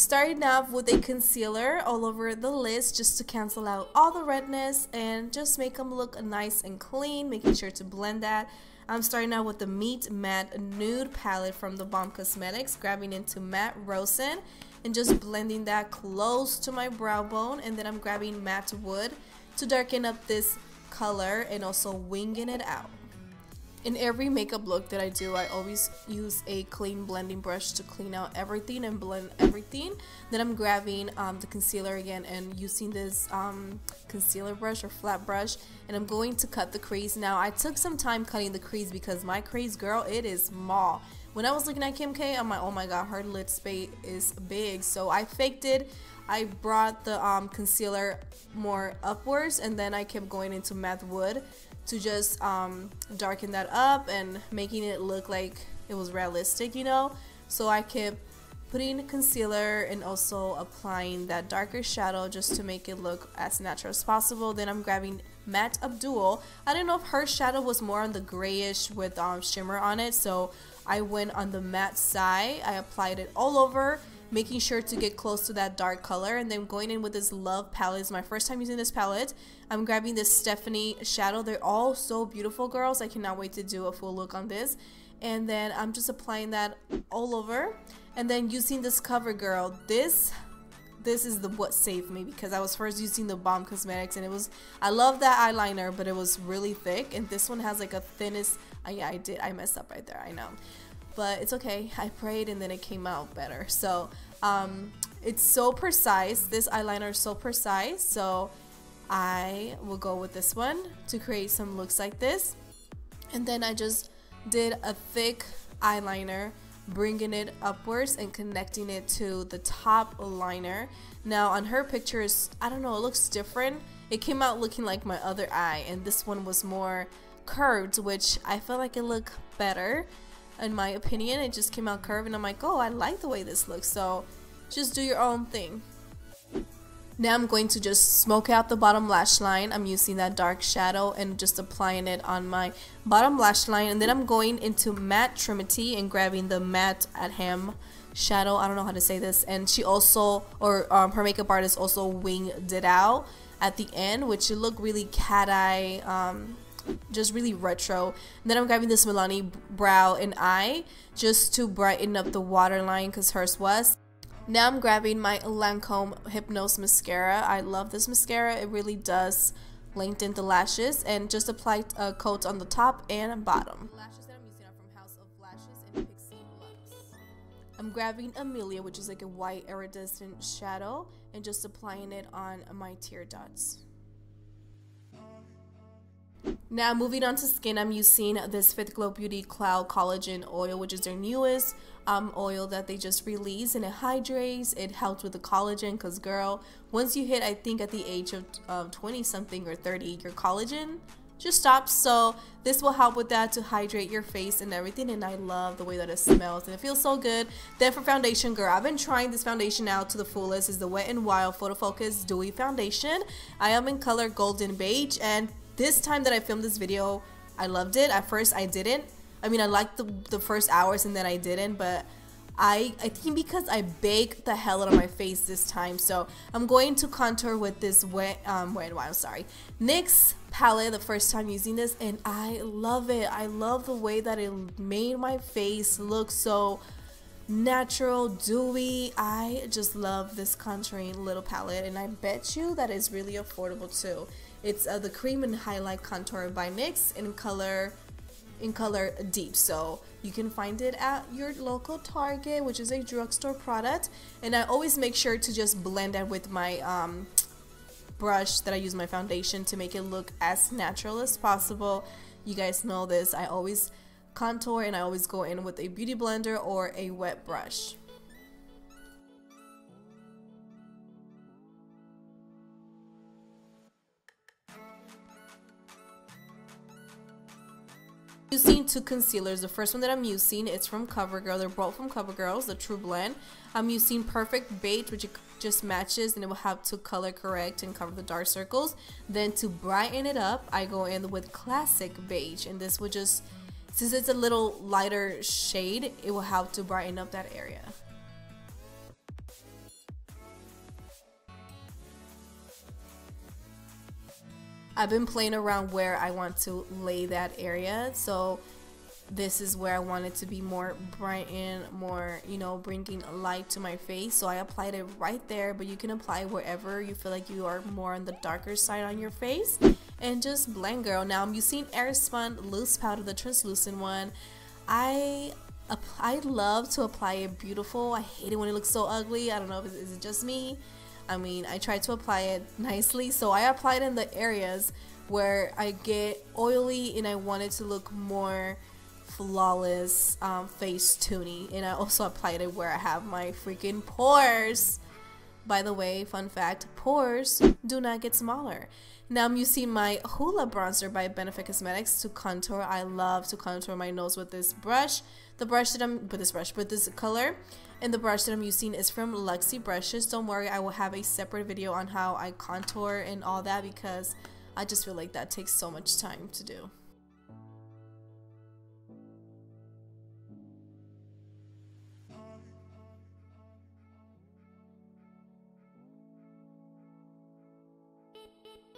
starting off with a concealer all over the lids just to cancel out all the redness and just make them look nice and clean, making sure to blend that. I'm starting out with the Meet Matte Nude palette from theBalm Cosmetics, grabbing into Matte Rosin and just blending that close to my brow bone, and then I'm grabbing Matte Wood to darken up this color and also winging it out. In every makeup look that I do, I always use a clean blending brush to clean out everything and blend everything. Then I'm grabbing the concealer again and using this concealer brush or flat brush, and I'm going to cut the crease. Now, I took some time cutting the crease because my crease, girl, it is small. When I was looking at Kim K, I'm like, oh my god, her lid space is big. So I faked it. I brought the concealer more upwards, and then I kept going into Matte Wood to just darken that up and making it look like it was realistic, you know. So I kept putting concealer and also applying that darker shadow just to make it look as natural as possible. Then I'm grabbing Matte Abdul. I don't know if her shadow was more on the grayish with shimmer on it, so I went on the matte side. I applied it all over, making sure to get close to that dark color, and then going in with this L.O.V palette. It's my first time using this palette. I'm grabbing this Stephanie shadow. They're all so beautiful, girls. I cannot wait to do a full look on this. And then I'm just applying that all over, and then using this CoverGirl. This is the what saved me, because I was first using theBalm Cosmetics and it was, I love that eyeliner, but it was really thick, and this one has like a thinnest, yeah, I messed up right there, I know, but it's okay. I prayed and then it came out better. So it's so precise. This eyeliner is so precise, so I will go with this one to create some looks like this. And then I just did a thick eyeliner, bringing it upwards and connecting it to the top liner. Now on her pictures, I don't know, it looks different. It came out looking like my other eye, and this one was more curved, which I feel like it looked better. In my opinion, it just came out curved, and I'm like, oh, I like the way this looks. So just do your own thing. Now I'm going to just smoke out the bottom lash line. I'm using that dark shadow and just applying it on my bottom lash line, and then I'm going into Matte Trimony and grabbing the Matte at Ham shadow. I don't know how to say this. And she also, or her makeup artist also winged it out at the end, which it looked really cat eye, just really retro. And then I'm grabbing this Milani brow and eye just to brighten up the waterline, because hers was. Now I'm grabbing my Lancome Hypnose mascara. I love this mascara. It really does lengthen the lashes, and just apply a coat on the top and bottom. The lashes that I'm using are from House of Lashes and Pixie Lux. I'm grabbing Amelia, which is like a white iridescent shadow, and just applying it on my tear dots. Now moving on to skin, I'm using this Fit Glow Beauty Cloud Collagen oil, which is their newest oil that they just released, and it hydrates, it helps with the collagen, because girl, once you hit, I think at the age of 20 something or 30, your collagen just stops. So this will help with that, to hydrate your face and everything, and I love the way that it smells and it feels so good. Then for foundation, girl, I've been trying this foundation out to the fullest. Is the Wet n Wild Photo Focus Dewy Foundation. I am in color Golden Beige, and this time that I filmed this video, I loved it. At first I didn't. I mean, I liked the first hours, and then I didn't, but I think because I baked the hell out of my face this time. So I'm going to contour with this NYX palette, the first time using this, and I love it. I love the way that it made my face look so natural, dewy. I just love this contouring little palette, and I bet you that is really affordable too. It's the Cream and Highlight Contour by NYX in color Deep. So you can find it at your local Target, which is a drugstore product. And I always make sure to just blend it with my brush that I use my foundation to make it look as natural as possible. You guys know this. I always contour, and I always go in with a beauty blender or a wet brush. Using two concealers. The first one that I'm using, it's from Covergirl. They're both from Covergirl, the TruBlend. I'm using Perfect Beige, which it just matches, and it will help to color correct and cover the dark circles. Then to brighten it up, I go in with Classic Beige, and this will just, since it's a little lighter shade, it will help to brighten up that area. I've been playing around where I want to lay that area. So this is where I want it to be more bright and more, you know, bringing light to my face. So I applied it right there, but you can apply wherever you feel like you are more on the darker side on your face. And just blend, girl. Now I'm using Airspun loose powder, the translucent one. I love to apply it beautiful. I hate it when it looks so ugly. I don't know, is it just me? I mean, I try to apply it nicely. So I applied in the areas where I get oily and I want it to look more flawless, face tuney. And I also applied it where I have my freaking pores. By the way, fun fact, pores do not get smaller. Now I'm using my Hoola bronzer by Benefit Cosmetics to contour. I love to contour my nose with this brush. The brush that with this color, and the brush that I'm using is from Luxie Brushes. Don't worry, I will have a separate video on how I contour and all that, because I just feel like that takes so much time to do.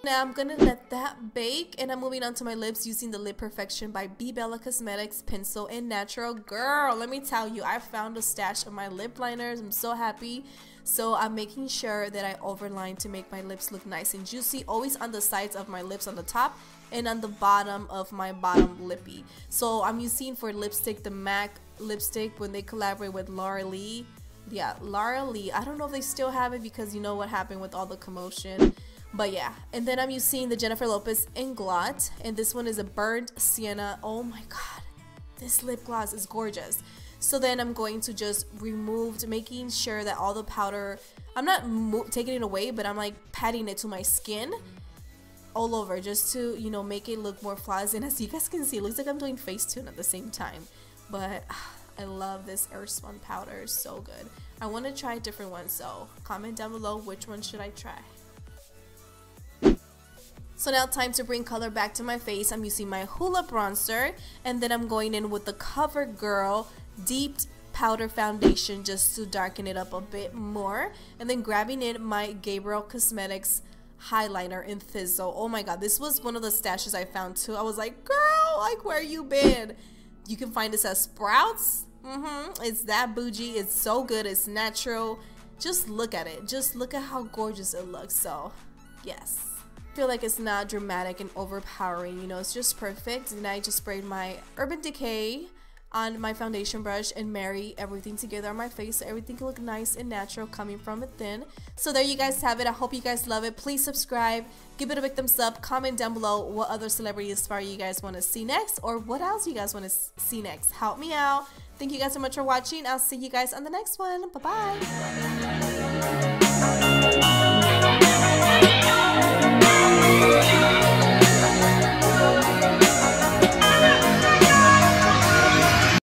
Now I'm gonna let that bake, and I'm moving on to my lips using the Lip Perfection by bebella Cosmetics pencil and Naturale. Girl, let me tell you, I found a stash of my lip liners. I'm so happy. So I'm making sure that I overline to make my lips look nice and juicy, always on the sides of my lips on the top and on the bottom of my bottom lippy. So I'm using for lipstick the MAC lipstick when they collaborate with Laura Lee. Yeah, Laura Lee. I don't know if they still have it because you know what happened with all the commotion. But yeah, and then I'm using the Jennifer Lopez in Glot, and this one is a burnt sienna. Oh my god, this lip gloss is gorgeous. So then I'm going to just remove, making sure that all the powder, I'm not taking it away, but I'm like patting it to my skin all over, just to, you know, make it look more flawless. And as you guys can see, it looks like I'm doing Facetune at the same time. But I love this Airspun powder, it's so good. I want to try different ones, so comment down below which one should I try. So now time to bring color back to my face. I'm using my Hoola bronzer, and then I'm going in with the Covergirl Deep Powder Foundation just to darken it up a bit more, and then grabbing in my Gabriel Cosmetics Eyeliner in Thizzle. Oh my god, this was one of the stashes I found too. I was like, girl, like, where you been? You can find this at Sprouts. It's that bougie. It's so good. It's natural. Just look at it. Just look at how gorgeous it looks. So yes, I feel like it's not dramatic and overpowering, you know, it's just perfect. And I just sprayed my Urban Decay on my foundation brush and marry everything together on my face so everything can look nice and natural coming from within. So there you guys have it. I hope you guys love it. Please subscribe, give it a big thumbs up, comment down below what other celebrity inspire you guys want to see next, or what else you guys want to see next. Help me out. Thank you guys so much for watching. I'll see you guys on the next one. Bye bye.